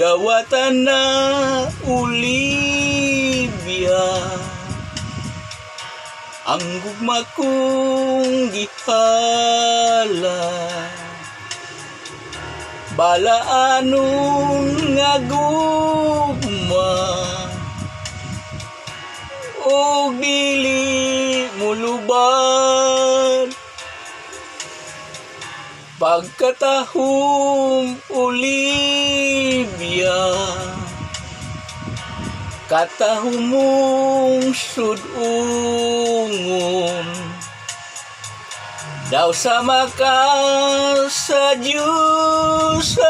dawatan na Olivia, ang gugma kong gihala, balaanon nga gugma, o dili muluban. Pagkatahong Olivia, katahong mong sudungon, daw sama ka sa Diyos,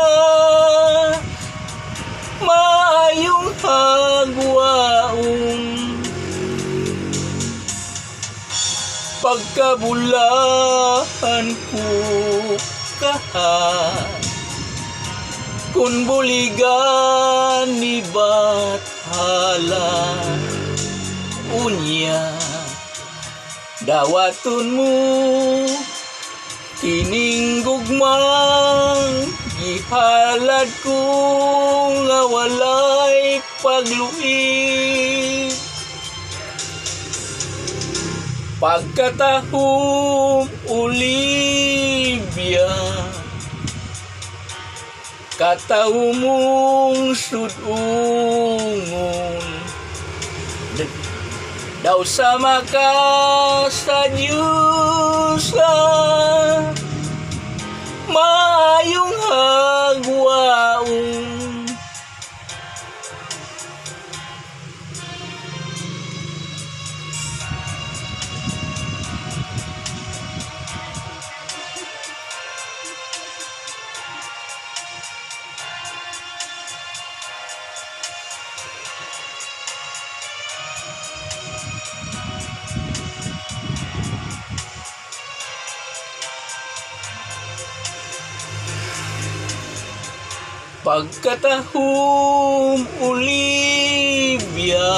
maayong hagwaon. Pagkabulahan ko kun buligan ni bathala, unya dawaton mo kining gugmang gihalad ko nga walay pagluin. Pagkatahong Olivia, katahong mong sudungon, daw sama ka sa Diyos, maayong hagwaon. Pagkatahong Olivia,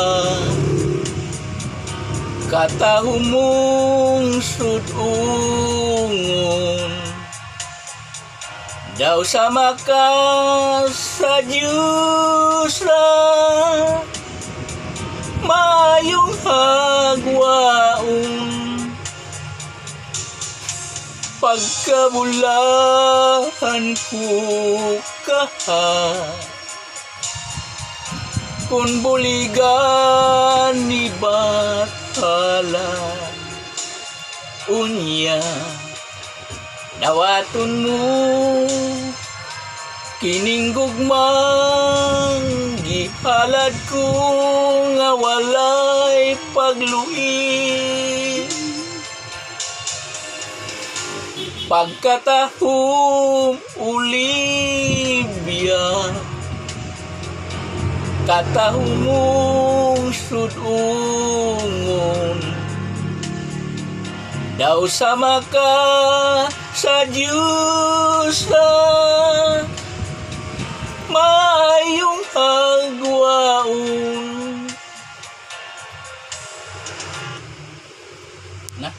katahong mong sudungon, daw sama ka sa Diyos, maayong hagwaon. Pagkabulahan ko kun buligan ni bathala, unya dawaton mo kining gugmang gihalad ko nga walay pagluin. Pagkatahong Olivia, katahong mong sudungon, daw sama ka sa Diyos, maayong hagwaon. Na?